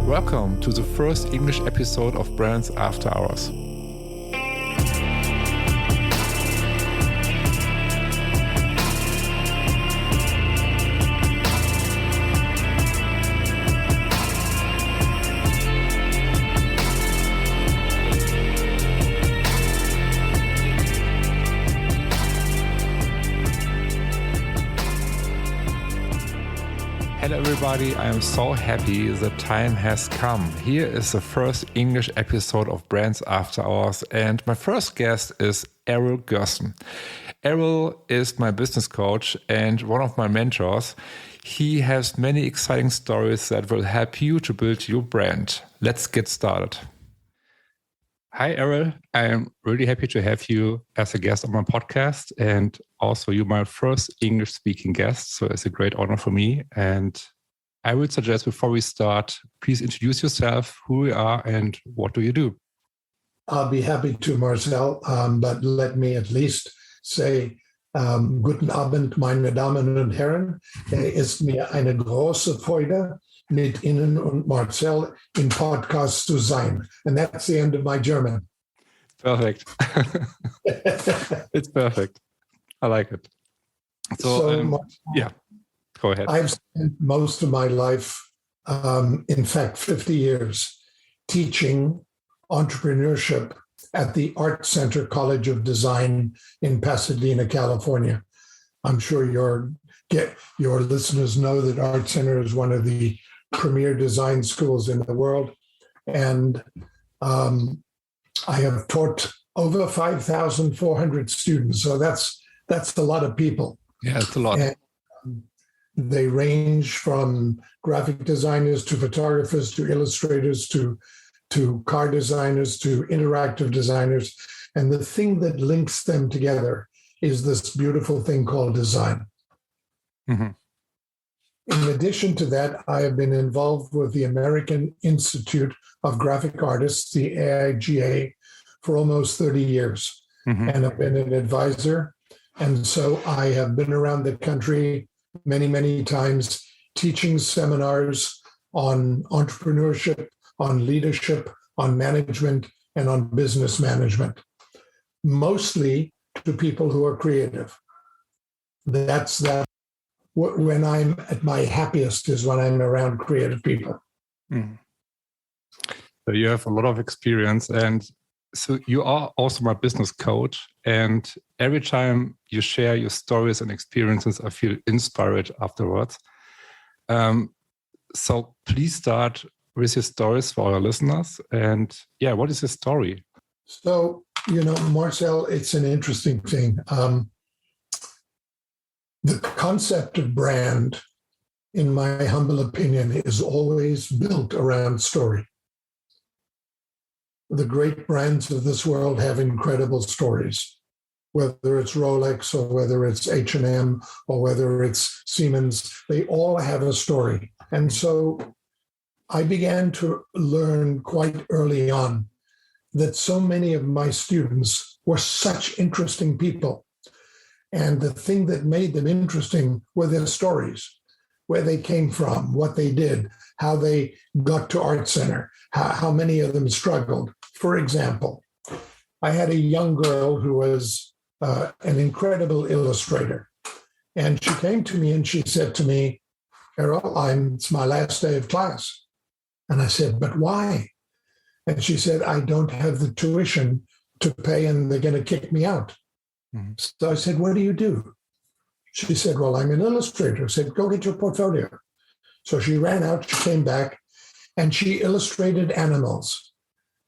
Welcome to the first English episode of Brands After Hours. Hello everybody, I am so happy the time has come. Here is the first English episode of Brands After Hours, and my first guest is Errol Gerson. Errol is my business coach and one of my mentors. He has many exciting stories that will help you to build your brand. Let's get started. Hi Errol, I am really happy to have you as a guest on my podcast, and also you're my first English speaking guest, so it's a great honor for me. And I would suggest before we start, please introduce yourself, who you are and what do you do? I'll be happy to, Marcel, but let me at least say, guten Abend, meine Damen und Herren. Es ist mir eine große Freude, mit Ihnen und Marcel in Podcast zu sein. And that's the end of my German. Perfect. It's perfect. I like it. So yeah, go ahead. I've spent most of my life, in fact, 50 years, teaching entrepreneurship at the Art Center College of Design in Pasadena, California. I'm sure your listeners know that Art Center is one of the premier design schools in the world. And I have taught over 5,400 students. So that's a lot of people. Yeah, it's a lot. And they range from graphic designers to photographers to illustrators to car designers to interactive designers. And the thing that links them together is this beautiful thing called design. Mm-hmm. In addition to that, I have been involved with the American Institute of Graphic Artists, the AIGA, for almost 30 years. Mm-hmm. And I've been an advisor. And so I have been around the country many, many times teaching seminars on entrepreneurship, on leadership, on management, and on business management, mostly to people who are creative. That's that. When I'm at my happiest is when I'm around creative people. Mm. So you have a lot of experience, and so you are also my business coach. And every time you share your stories and experiences, I feel inspired afterwards. So please start with your stories for our listeners. And yeah, what is your story? So, Marcel, it's an interesting thing. The concept of brand, in my humble opinion, is always built around story. The great brands of this world have incredible stories, whether it's Rolex or whether it's H&M or whether it's Siemens, they all have a story. And so I began to learn quite early on that so many of my students were such interesting people. And the thing that made them interesting were their stories, where they came from, what they did, how they got to Art Center, how many of them struggled. For example, I had a young girl who was an incredible illustrator. And she came to me and she said to me, Errol, it's my last day of class. And I said, but why? And she said, I don't have the tuition to pay and they're going to kick me out. Mm-hmm. So I said, what do you do? She said, well, I'm an illustrator. I said, go get your portfolio. So she ran out, she came back, and she illustrated animals.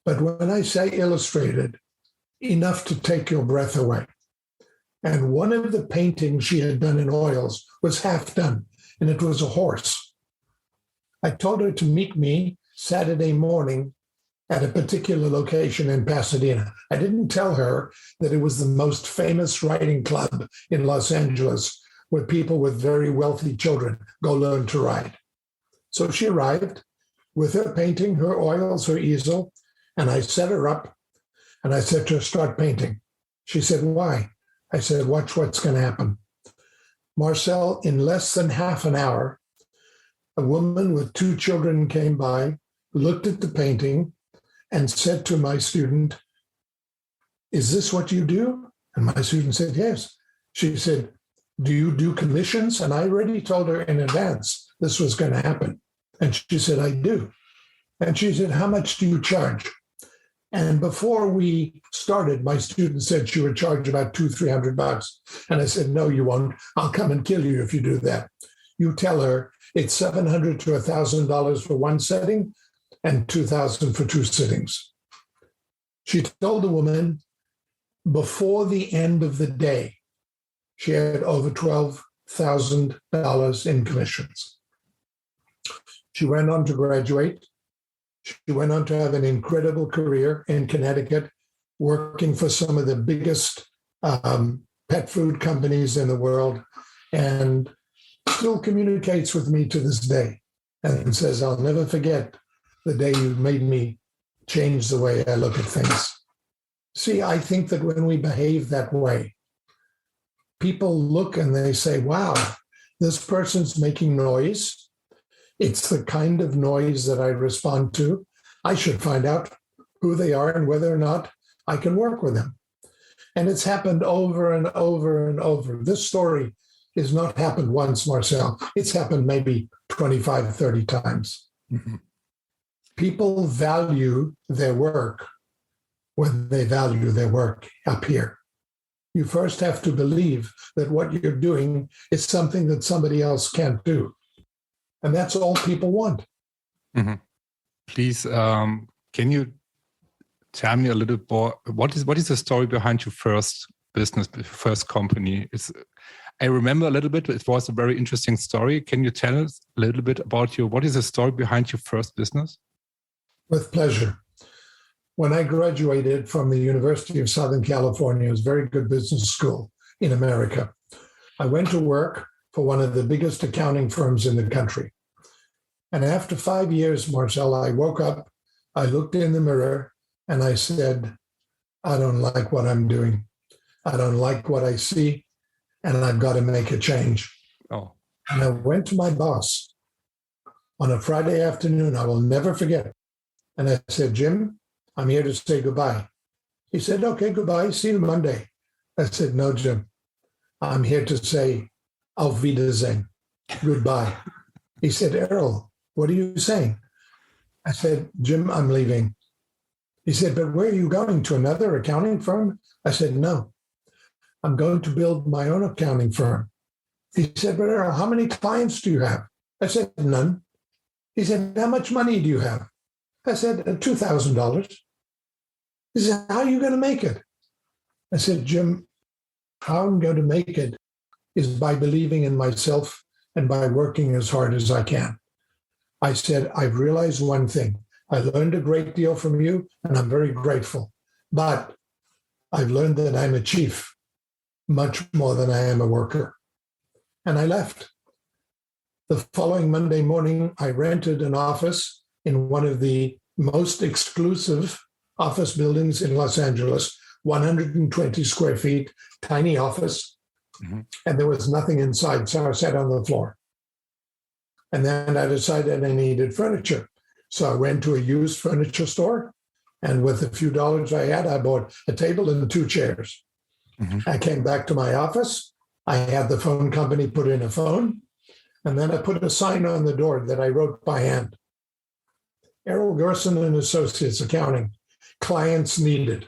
But when I say illustrated, enough to take your breath away. And one of the paintings she had done in oils was half done, and it was a horse. I told her to meet me Saturday morning at a particular location in Pasadena. I didn't tell her that it was the most famous riding club in Los Angeles, where people with very wealthy children go learn to ride. So she arrived with her painting, her oils, her easel, and I set her up and I said to her, start painting. She said, why? I said, watch what's going to happen. Marcel, in less than half an hour, a woman with 2 children came by, looked at the painting and said to my student, "Is this what you do?" And my student said, "Yes." She said, "Do you do commissions?" And I already told her in advance this was going to happen. And she said, "I do." And she said, "How much do you charge?" And before we started, my student said she would charge about $200-300. And I said, "No, you won't. I'll come and kill you if you do that. You tell her it's $700 to $1,000 for one setting and $2,000 for two sittings." She told the woman before the end of the day, she had over $12,000 in commissions. She went on to graduate. She went on to have an incredible career in Connecticut, working for some of the biggest pet food companies in the world, and still communicates with me to this day and says, "I'll never forget the day you made me change the way I look at things." See, I think that when we behave that way, people look and they say, "Wow, this person's making noise. It's the kind of noise that I respond to. I should find out who they are and whether or not I can work with them." And it's happened over and over and over. This story has not happened once, Marcel. It's happened maybe 25, 30 times. Mm-hmm. People value their work when they value their work up here. You first have to believe that what you're doing is something that somebody else can't do. And that's all people want. Mm-hmm. Please, can you tell me a little more? What is the story behind your first business, first company? I remember a little bit. It was a very interesting story. Can you tell us a little bit about what is the story behind your first business? With pleasure. When I graduated from the University of Southern California, it was a very good business school in America. I went to work for one of the biggest accounting firms in the country. And after 5 years, Marcel, I woke up, I looked in the mirror, and I said, "I don't like what I'm doing. I don't like what I see, and I've got to make a change." Oh. And I went to my boss on a Friday afternoon, I will never forget. And I said, "Jim, I'm here to say goodbye." He said, "Okay, goodbye. See you Monday." I said, "No, Jim, I'm here to say auf Wiedersehen, goodbye." He said, "Errol, what are you saying?" I said, "Jim, I'm leaving." He said, "But where are you going, to another accounting firm?" I said, "No, I'm going to build my own accounting firm." He said, "But Errol, how many clients do you have?" I said, "None." He said, "How much money do you have?" I said, $2,000. He said, "How are you going to make it?" I said, "Jim, how I'm going to make it is by believing in myself and by working as hard as I can." I said, "I've realized one thing. I learned a great deal from you, and I'm very grateful. But I've learned that I'm a chief much more than I am a worker." And I left. The following Monday morning, I rented an office in one of the most exclusive office buildings in Los Angeles, 120 square feet, tiny office. Mm-hmm. And there was nothing inside, so I sat on the floor. And then I decided I needed furniture. So I went to a used furniture store, and with a few dollars I had, I bought a table and 2 chairs. Mm-hmm. I came back to my office. I had the phone company put in a phone, and then I put a sign on the door that I wrote by hand. Errol Gerson and Associates Accounting, clients needed.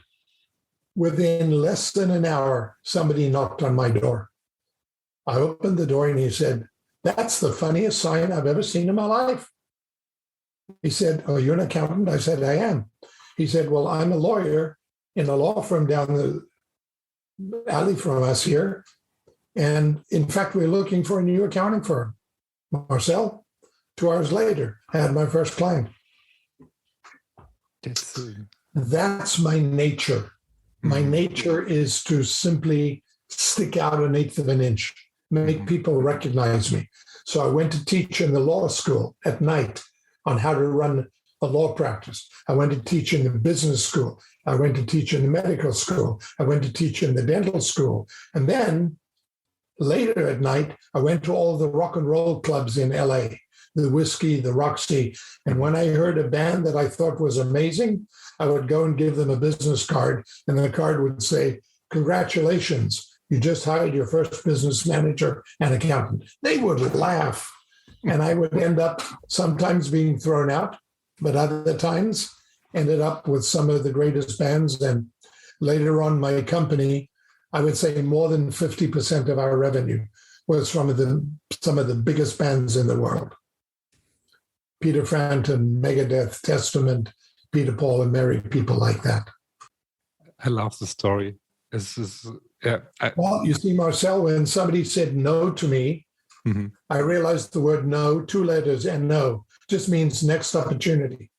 Within less than an hour, somebody knocked on my door. I opened the door and he said, "That's the funniest sign I've ever seen in my life." He said, "Oh, you're an accountant?" I said, "I am." He said, "Well, I'm a lawyer in a law firm down the alley from us here. And in fact, we're looking for a new accounting firm." Marcel, 2 hours later, I had my first client. That's my nature. My nature is to simply stick out 1/8 of an inch, make people recognize me. So I went to teach in the law school at night on how to run a law practice. I went to teach in the business school. I went to teach in the medical school. I went to teach in the dental school. And then later at night, I went to all the rock and roll clubs in LA. the Whiskey, the Roxy. And when I heard a band that I thought was amazing, I would go and give them a business card. And the card would say, "Congratulations, you just hired your first business manager and accountant." They would laugh. And I would end up sometimes being thrown out, but other times ended up with some of the greatest bands. And later on, my company, I would say more than 50% of our revenue was from some of the biggest bands in the world. Peter Frampton, Megadeth, Testament, Peter, Paul and Mary, people like that. I love the story. Well, you see, Marcel, when somebody said no to me, I realized the word no, 2 letters, and no, just means next opportunity.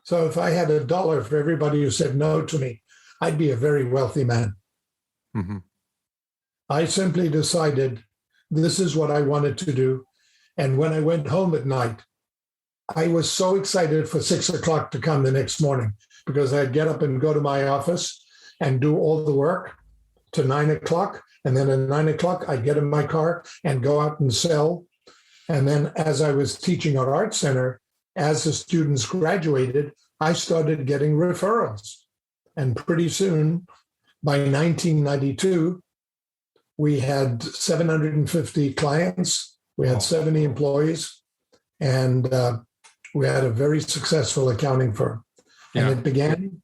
So if I had $1 for everybody who said no to me, I'd be a very wealthy man. I simply decided this is what I wanted to do. And when I went home at night, I was so excited for 6 o'clock to come the next morning, because I'd get up and go to my office and do all the work to 9 o'clock. And then at 9 o'clock, I'd get in my car and go out and sell. And then as I was teaching at Art Center, as the students graduated, I started getting referrals. And pretty soon, by 1992, we had 750 clients. We had 70 employees, and we had a very successful accounting firm. And it began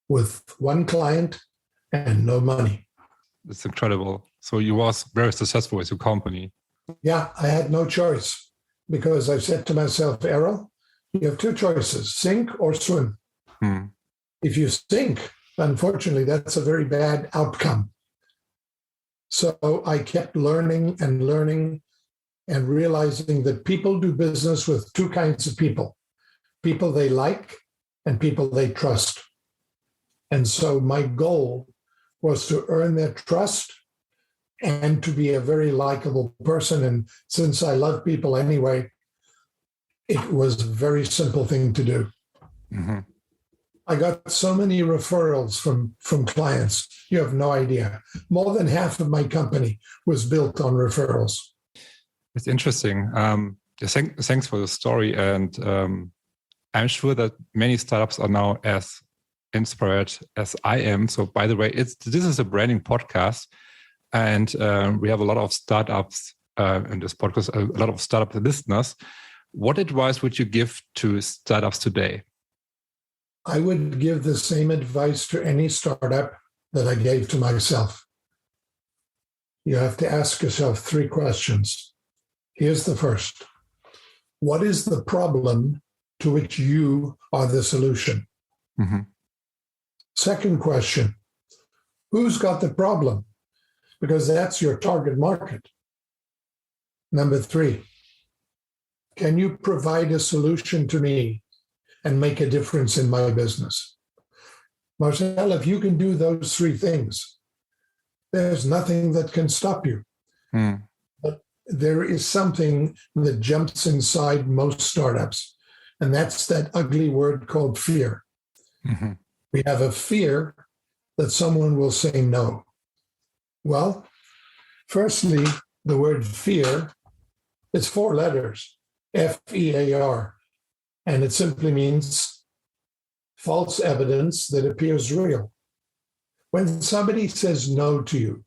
with 1 client and no money. It's incredible. So you was very successful with your company. Yeah, I had no choice, because I said to myself, Errol, you have 2 choices, sink or swim. If you sink, unfortunately, that's a very bad outcome. So I kept learning and realizing that people do business with 2 kinds of people they like and people they trust. And so my goal was to earn their trust and to be a very likable person. And since I love people anyway, it was a very simple thing to do. I got so many referrals from clients. You have no idea. More than half of my company was built on referrals. It's interesting. Thanks for the story. And I'm sure that many startups are now as inspired as I am. So by the way, this is a branding podcast. And we have a lot of startups in this podcast, a lot of startup listeners. What advice would you give to startups today? I would give the same advice to any startup that I gave to myself. You have to ask yourself 3 questions. Here's the first. What is the problem to which you are the solution? Second question, who's got the problem? Because that's your target market. Number 3, can you provide a solution to me and make a difference in my business? Marcel, if you can do those 3 things, there's nothing that can stop you. But there is something that jumps inside most startups, and that's that ugly word called fear. We have a fear that someone will say no. Well, firstly, the word fear is 4 letters, F-E-A-R. And it simply means false evidence that appears real. When somebody says no to you,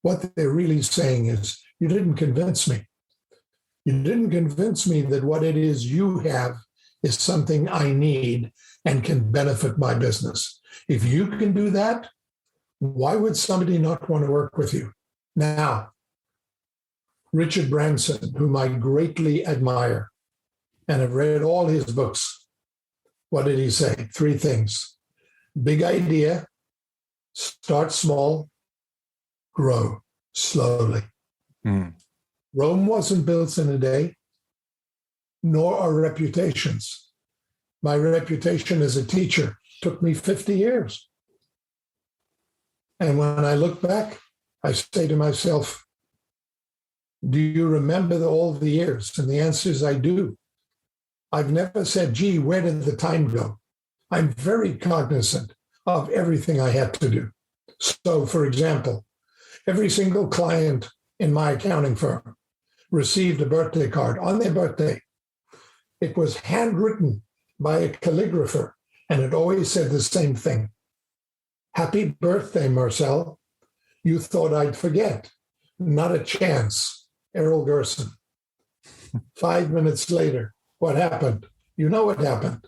what they're really saying is, you didn't convince me. You didn't convince me that what it is you have is something I need and can benefit my business. If you can do that, why would somebody not want to work with you? Now, Richard Branson, whom I greatly admire, and I've read all his books. What did he say? 3 things. Big idea, start small, grow slowly. Rome wasn't built in a day, nor are reputations. My reputation as a teacher took me 50 years. And when I look back, I say to myself, do you remember all the years? And the answer is I do. I've never said, gee, where did the time go? I'm very cognizant of everything I had to do. So, for example, every single client in my accounting firm received a birthday card on their birthday. It was handwritten by a calligrapher, and it always said the same thing. Happy birthday, Marcel. You thought I'd forget. Not a chance. Errol Gerson. 5 minutes later, what happened? You know what happened.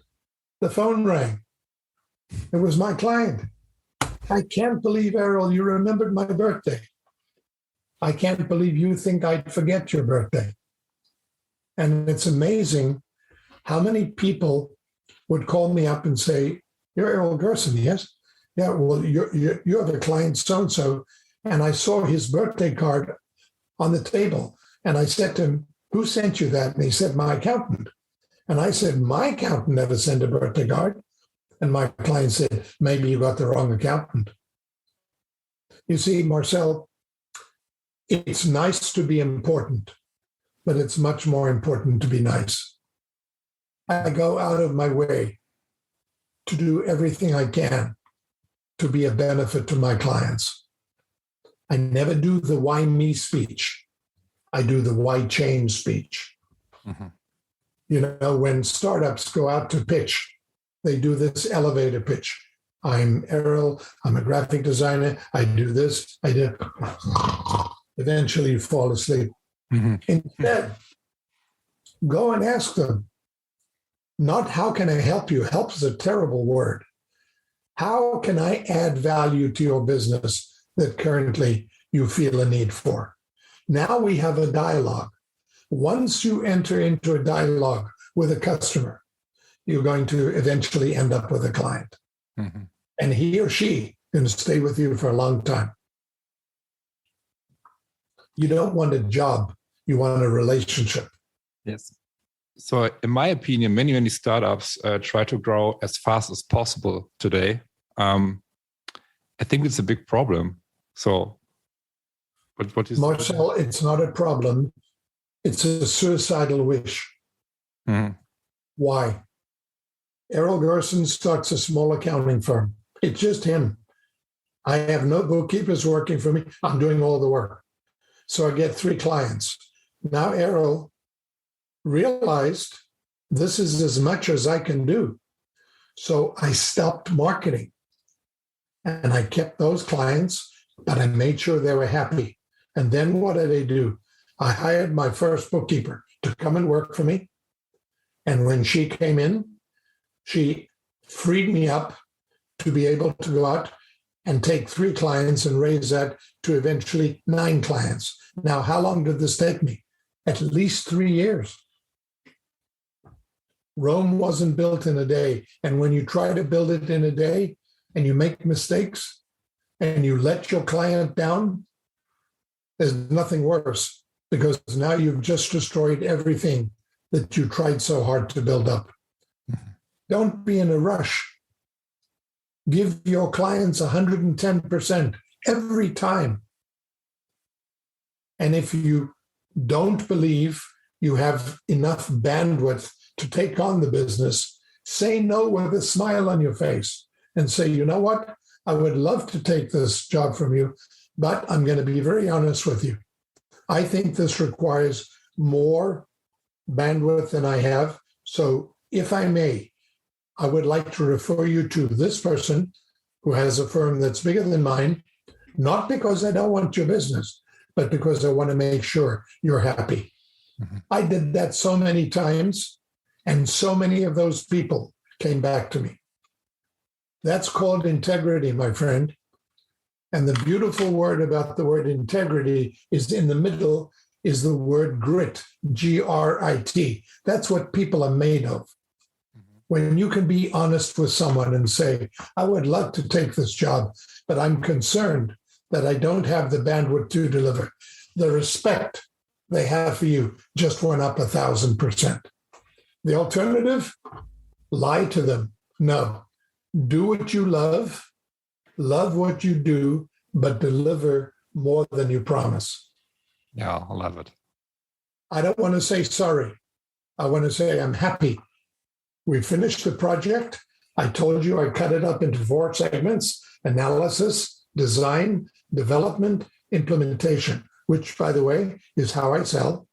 The phone rang. It was my client. I can't believe, Errol, you remembered my birthday. I can't believe you think I'd forget your birthday. And it's amazing how many people would call me up and say, you're Errol Gerson, yes? Yeah, well, you're the client so-and-so. And I saw his birthday card on the table. And I said to him, who sent you that? And he said, my accountant. And I said, my accountant never sent a birthday card. And my client said, maybe you got the wrong accountant. You see, Marcel, it's nice to be important, but it's much more important to be nice. I go out of my way to do everything I can to be a benefit to my clients. I never do the why me speech. I do the why change speech. Mm-hmm. You know, when startups go out to pitch, they do this elevator pitch. I'm Errol, I'm a graphic designer, I do this, I do. Eventually you fall asleep. Mm-hmm. Instead, go and ask them, not how can I help you? Help is a terrible word. How can I add value to your business that currently you feel a need for? Now we have a dialogue. Once you enter into a dialogue with a customer, you're going to eventually end up with a client. Mm-hmm. And he or she can stay with you for a long time. You don't want a job, you want a relationship. Yes. So in my opinion, many startups try to grow as fast as possible today. I think it's a big problem. So what is Marcel, it's not a problem. It's a suicidal wish. Mm-hmm. Why? Errol Gerson starts a small accounting firm. It's just him. I have no bookkeepers working for me. I'm doing all the work. So I get 3 clients. Now Errol realized this is as much as I can do. So I stopped marketing. And I kept those clients, but I made sure they were happy. And then what did I do? I hired my first bookkeeper to come and work for me. And when she came in, she freed me up to be able to go out and take 3 clients and raise that to eventually 9 clients. Now, how long did this take me? At least 3 years. Rome wasn't built in a day. And when you try to build it in a day and you make mistakes and you let your client down, there's nothing worse, because now you've just destroyed everything that you tried so hard to build up. Mm-hmm. Don't be in a rush. Give your clients 110% every time. And if you don't believe you have enough bandwidth to take on the business, say no with a smile on your face and say, you know what? I would love to take this job from you, but I'm going to be very honest with you. I think this requires more bandwidth than I have. So if I may, I would like to refer you to this person who has a firm that's bigger than mine, not because I don't want your business, but because I want to make sure you're happy. Mm-hmm. I did that so many times, and so many of those people came back to me. That's called integrity, my friend. And the beautiful word about the word integrity is in the middle is the word grit, G-R-I-T. That's what people are made of. When you can be honest with someone and say, I would love to take this job, but I'm concerned that I don't have the bandwidth to deliver. The respect they have for you just went up 1,000%. The alternative, lie to them. No, do what you love what you do, but deliver more than you promise. Yeah, I love it. I don't want to say sorry. I want to say I'm happy. We finished the project. I told you I cut it up into 4 segments: analysis, design, development, implementation, which, by the way, is how I sell.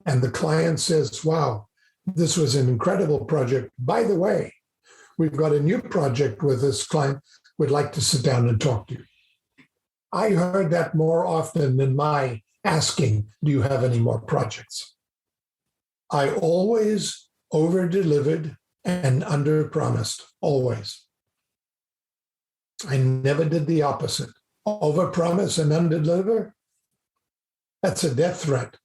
And the client says, wow, this was an incredible project. By the way, we've got a new project with this client. We'd like to sit down and talk to you. I heard that more often than my asking, do you have any more projects? I always over-delivered and under-promised, always. I never did the opposite. Over-promise and under-deliver, that's a death threat.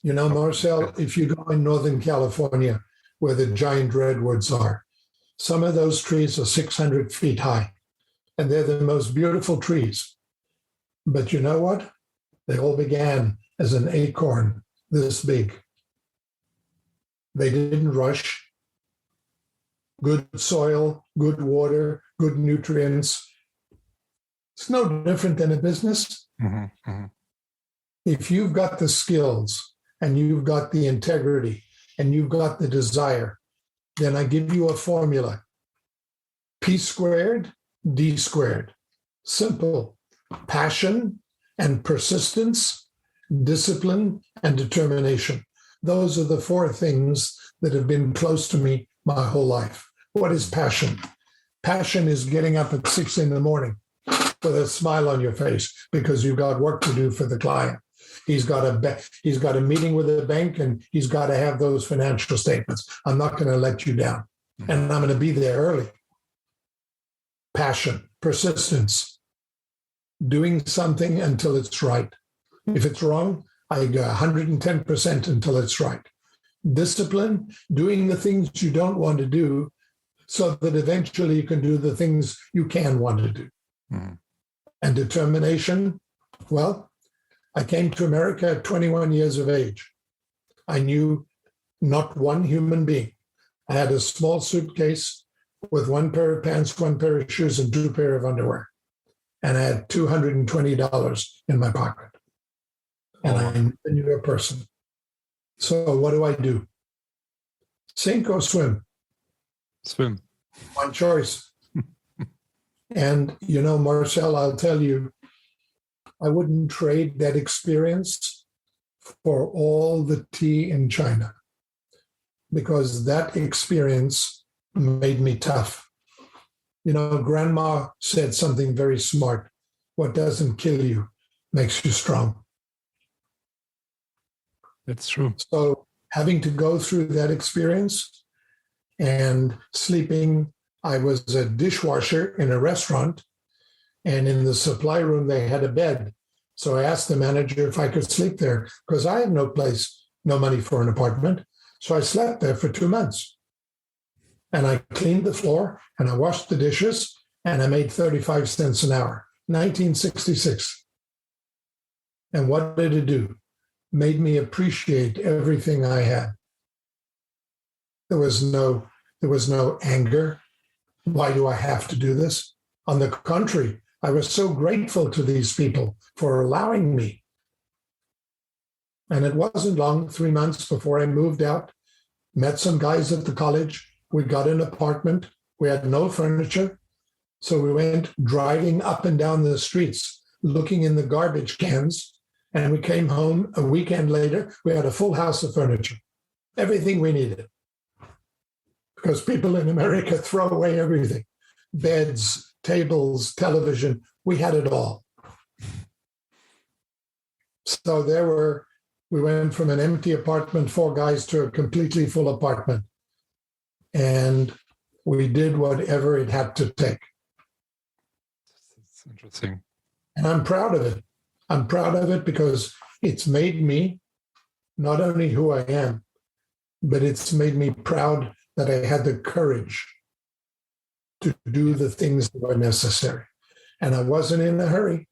You know, Marcel, if you go in Northern California, where the giant redwoods are, some of those trees are 600 feet high, and they're the most beautiful trees. But you know what? They all began as an acorn this big. They didn't rush. Good soil, good water, good nutrients. It's no different than a business. Mm-hmm. Mm-hmm. If you've got the skills and you've got the integrity and you've got the desire, then I give you a formula. P squared, D squared. Simple. Passion and persistence, discipline and determination. Those are the four things that have been close to me my whole life. What is passion? Passion is getting up at 6 a.m. with a smile on your face because you've got work to do for the client. He's got a meeting with the bank and he's got to have those financial statements. I'm not going to let you down. And I'm going to be there early. Passion, persistence, doing something until it's right. If it's wrong, I go 110% until it's right. Discipline, doing the things you don't want to do so that eventually you can do the things you can want to do. Mm-hmm. And determination, well, I came to America at 21 years of age. I knew not one human being. I had a small suitcase with one pair of pants, one pair of shoes, and 2 pairs of underwear. And I had $220 in my pocket. And I knew a person. So what do? Sink or swim? Swim. One choice. And, you know, Marcel, I'll tell you, I wouldn't trade that experience for all the tea in China, because that experience made me tough. You know, Grandma said something very smart. What doesn't kill you makes you strong. That's true. So having to go through that experience and sleeping, I was a dishwasher in a restaurant, and in the supply room, they had a bed. So I asked the manager if I could sleep there because I had no money for an apartment. So I slept there for 2 months. And I cleaned the floor and I washed the dishes and I made 35 cents an hour, 1966. And what did it do? Made me appreciate everything I had. There was no anger. Why do I have to do this? On the contrary, I was so grateful to these people for allowing me. And it wasn't long, 3 months before I moved out, met some guys at the college. We got an apartment. We had no furniture. So we went driving up and down the streets, looking in the garbage cans. And we came home a weekend later. We had a full house of furniture, everything we needed. Because people in America throw away everything. Beds, tables, television, we had it all. So we went from an empty apartment, 4 guys, to a completely full apartment. And we did whatever it had to take. That's interesting. And I'm proud of it. I'm proud of it because it's made me not only who I am, but it's made me proud that I had the courage to do the things that were necessary. And I wasn't in a hurry.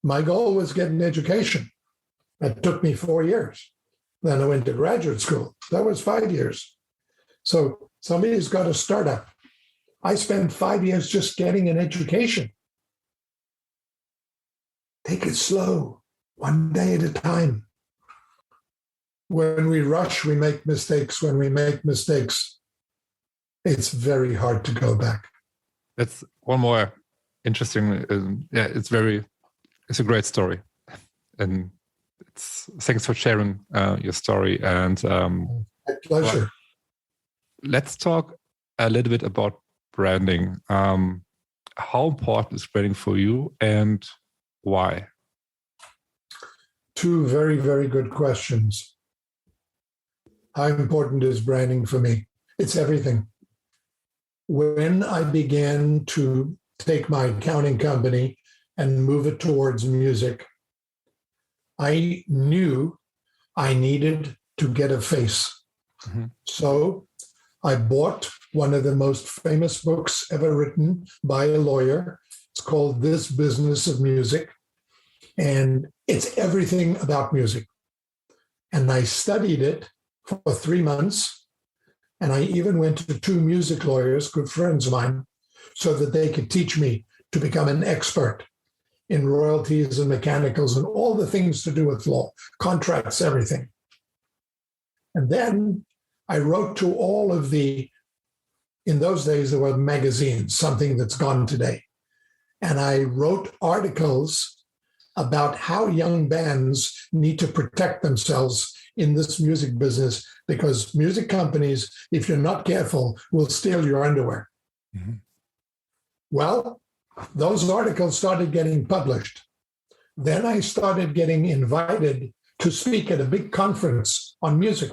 My goal was get an education. That took me 4 years. Then I went to graduate school. That was 5 years. So somebody's got to start up. I spent 5 years just getting an education. Take it slow, one day at a time. When we rush, we make mistakes. When we make mistakes, it's very hard to go back. That's one more interesting. It's a great story, and Thanks for sharing your story. And My pleasure. let's talk a little bit about branding. How important is branding for you and why? Two very, very good questions. How important is branding for me? It's everything. When I began to take my accounting company and move it towards music, I knew I needed to get a face. Mm-hmm. So I bought one of the most famous books ever written by a lawyer. It's called This Business of Music. And it's everything about music. And I studied it for 3 months. And I even went to 2 music lawyers, good friends of mine, so that they could teach me to become an expert in royalties and mechanicals and all the things to do with law, contracts, everything. And then I wrote to all of in those days, there were magazines, something that's gone today. And I wrote articles about how young bands need to protect themselves in this music business, because music companies, if you're not careful, will steal your underwear. Mm-hmm. Well, those articles started getting published. Then I started getting invited to speak at a big conference on music.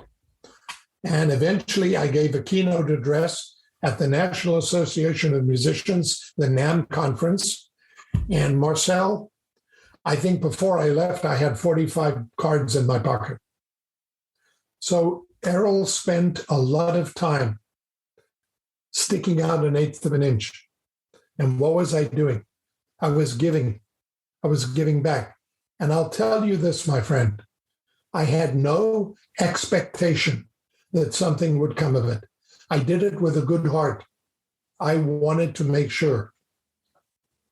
And eventually I gave a keynote address at the National Association of Musicians, the NAMM conference. And Marcel, I think before I left, I had 45 cards in my pocket. So Errol spent a lot of time sticking out 1/8 of an inch. And what was I doing? I was giving back. And I'll tell you this, my friend, I had no expectation that something would come of it. I did it with a good heart. I wanted to make sure.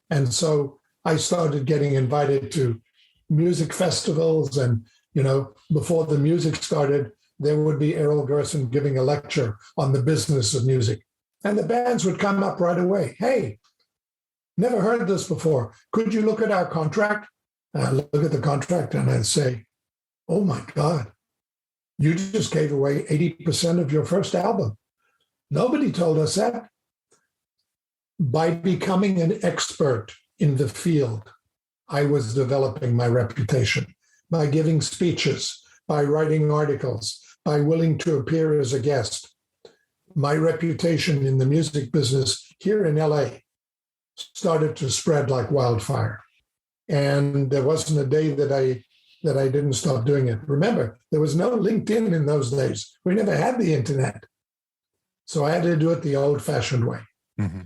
And so I started getting invited to music festivals. And, before the music started, there would be Errol Gerson giving a lecture on the business of music. And the bands would come up right away. Hey, never heard this before. Could you look at our contract? And I look at the contract and I say, oh my God, you just gave away 80% of your first album. Nobody told us that. By becoming an expert in the field, I was developing my reputation by giving speeches, by writing articles, by willing to appear as a guest. My reputation in the music business here in LA started to spread like wildfire. And there wasn't a day that I didn't stop doing it. Remember, there was no LinkedIn in those days. We never had the internet. So I had to do it the old-fashioned way. Mm-hmm.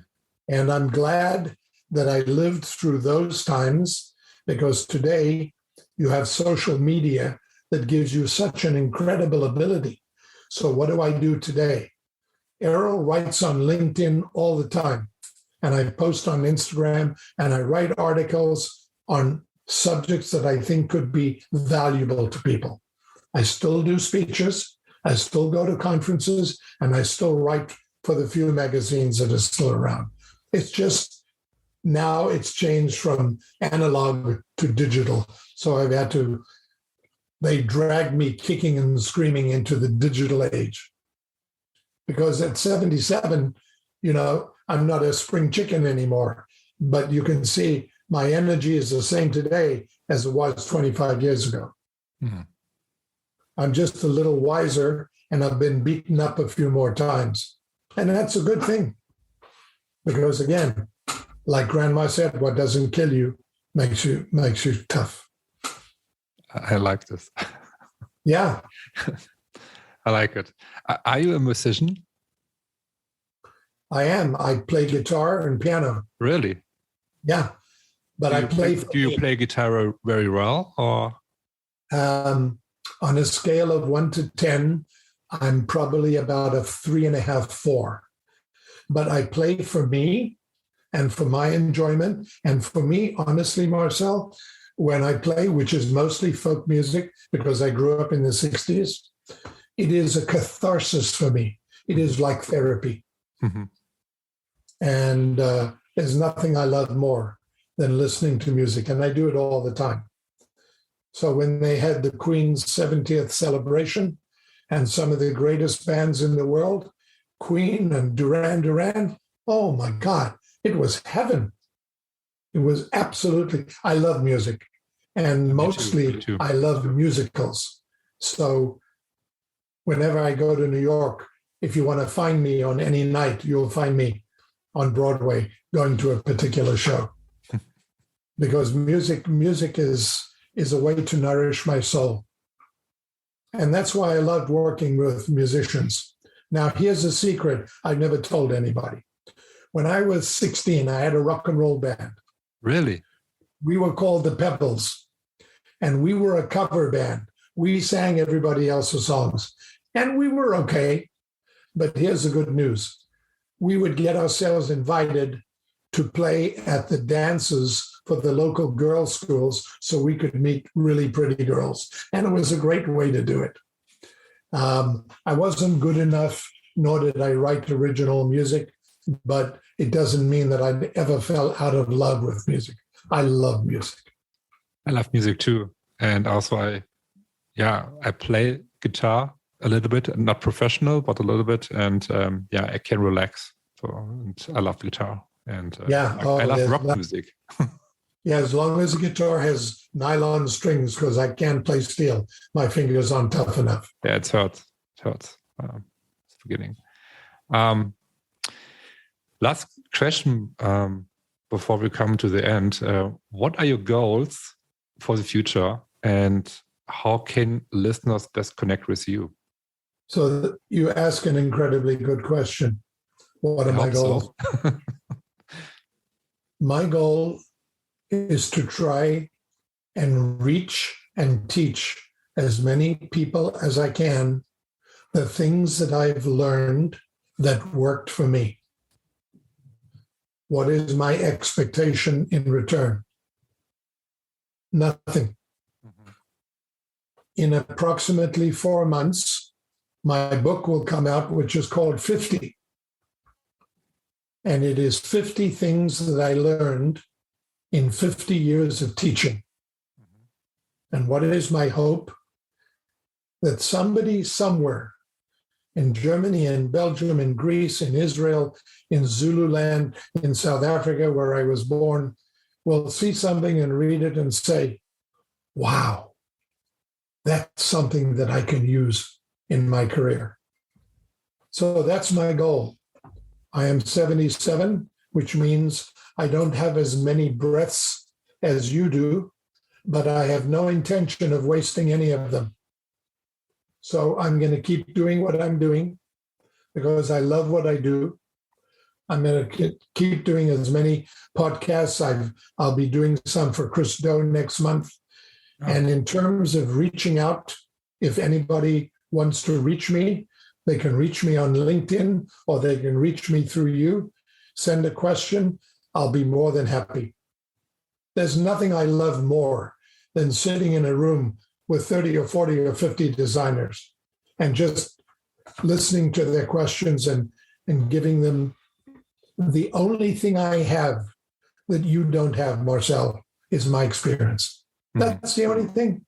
And I'm glad that I lived through those times, because today you have social media that gives you such an incredible ability. So what do I do today? Errol writes on LinkedIn all the time, and I post on Instagram, and I write articles on subjects that I think could be valuable to people. I still do speeches, I still go to conferences, and I still write for the few magazines that are still around. It's just now it's changed from analog to digital. So they dragged me kicking and screaming into the digital age. Because at 77, I'm not a spring chicken anymore. But you can see my energy is the same today as it was 25 years ago. Mm-hmm. I'm just a little wiser, and I've been beaten up a few more times. And that's a good thing. Because again, like Grandma said, what doesn't kill you makes you tough. I like this. Yeah. I like it. Are you a musician? I am. I play guitar and piano. Really? Yeah. But do you play guitar very well, or? On a scale of 1 to 10, I'm probably about a 3.5, 4. But I play for me and for my enjoyment. And for me, honestly, Marcel, when I play, which is mostly folk music, because I grew up in the 60s, it is a catharsis for me. It is like therapy. Mm-hmm. And there's nothing I love more than listening to music. And I do it all the time. So when they had the Queen's 70th celebration and some of the greatest bands in the world, Queen and Duran Duran, oh my God, it was heaven. It was absolutely, I love music. And mostly I love musicals. So whenever I go to New York, if you want to find me on any night, you'll find me on Broadway going to a particular show. Because music is a way to nourish my soul. And that's why I loved working with musicians. Now, here's a secret I've never told anybody. When I was 16, I had a rock and roll band. Really? We were called the Pebbles, and we were a cover band. We sang everybody else's songs, and we were okay. But here's the good news. We would get ourselves invited to play at the dances for the local girls' schools so we could meet really pretty girls. And it was a great way to do it. I wasn't good enough, nor did I write original music, but it doesn't mean that I ever fell out of love with music. I love music. I love music too. And also I play guitar a little bit, not professional, but a little bit. And I can relax. So and I love guitar. And I love rock music. Yeah, as long as the guitar has nylon strings, because I can't play steel. My fingers aren't tough enough. Yeah, it hurts. It hurts. It's beginning. Last question before we come to the end. What are your goals for the future, and how can listeners best connect with you? So you ask an incredibly good question. What are my goals? So. My goal is to try and reach and teach as many people as I can the things that I've learned that worked for me. What is my expectation in return? Nothing. Mm-hmm. In approximately 4 months, my book will come out, which is called 50. And it is 50 things that I learned in 50 years of teaching. Mm-hmm. And what is my hope? That somebody somewhere in Germany, in Belgium, in Greece, in Israel, in Zululand, in South Africa, where I was born, will see something and read it and say, wow, that's something that I can use in my career. So that's my goal. I am 77, which means I don't have as many breaths as you do, but I have no intention of wasting any of them. So I'm going to keep doing what I'm doing because I love what I do. I'm going to keep doing as many podcasts. I'll be doing some for Chris Do next month. Oh. And in terms of reaching out, if anybody wants to reach me, they can reach me on LinkedIn or they can reach me through you. Send a question. I'll be more than happy. There's nothing I love more than sitting in a room with 30 or 40 or 50 designers and just listening to their questions and giving them the only thing I have that you don't have, Marcel, is my experience. Mm-hmm. That's the only thing.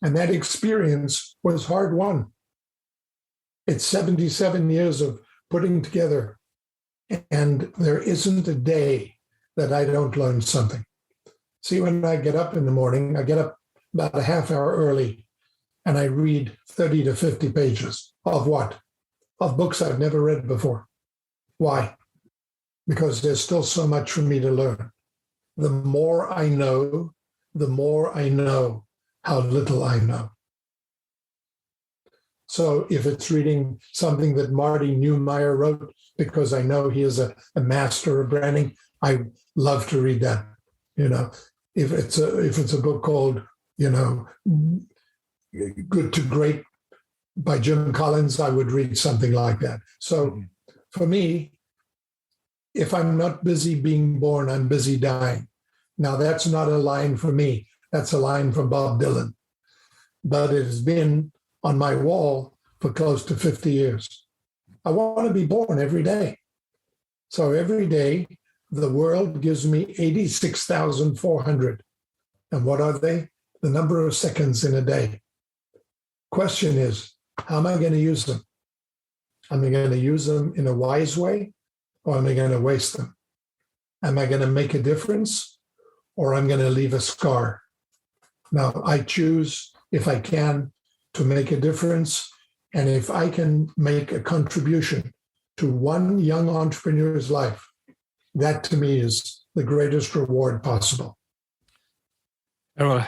And that experience was hard won. It's 77 years of putting together, and there isn't a day that I don't learn something. See, when I get up in the morning, I get up about a half hour early, and I read 30 to 50 pages of what? Of books I've never read before. Why? Because there's still so much for me to learn. The more I know how little I know. So if it's reading something that Marty Neumeier wrote, because I know he is a master of branding, I love to read that. You know, if it's a book called, you know, Good to Great by Jim Collins, I would read something like that. So for me, if I'm not busy being born, I'm busy dying. Now, that's not a line for me. That's a line from Bob Dylan. But it has been on my wall for close to 50 years. I want to be born every day. So every day, the world gives me 86,400 And what are they? The number of seconds in a day. Question is, how am I going to use them? Am I going to use them in a wise way, or am I going to waste them? Am I going to make a difference, or I'm going to leave a scar? Now, I choose, if I can, to make a difference. And if I can make a contribution to one young entrepreneur's life, that to me is the greatest reward possible. Errol,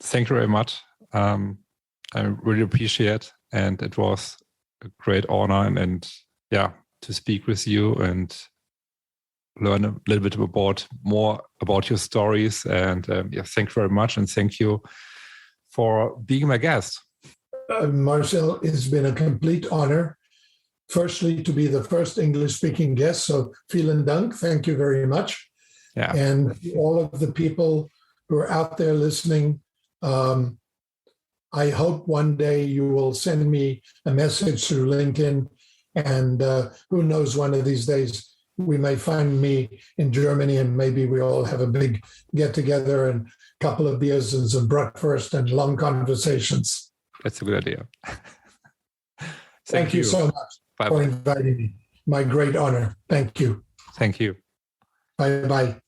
thank you very much. I really appreciate, and it was a great honor and to speak with you and learn a little bit more about your stories. And thank you very much, and thank you for being my guest. Marcel, it's been a complete honor. Firstly, to be the first English-speaking guest, so vielen Dank, thank you very much. Yeah. And all of the people who are out there listening, I hope one day you will send me a message through LinkedIn, and who knows, one of these days we may find me in Germany, and maybe we all have a big get-together and a couple of beers and some breakfast and long conversations. That's a good idea. Thank you so much for inviting me. My great honor. Thank you. Thank you. Bye-bye.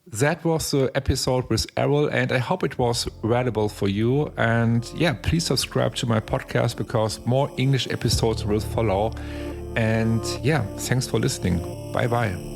That was the episode with Errol, and I hope it was valuable for you. And please subscribe to my podcast, because more English episodes will follow. And thanks for listening. Bye-bye.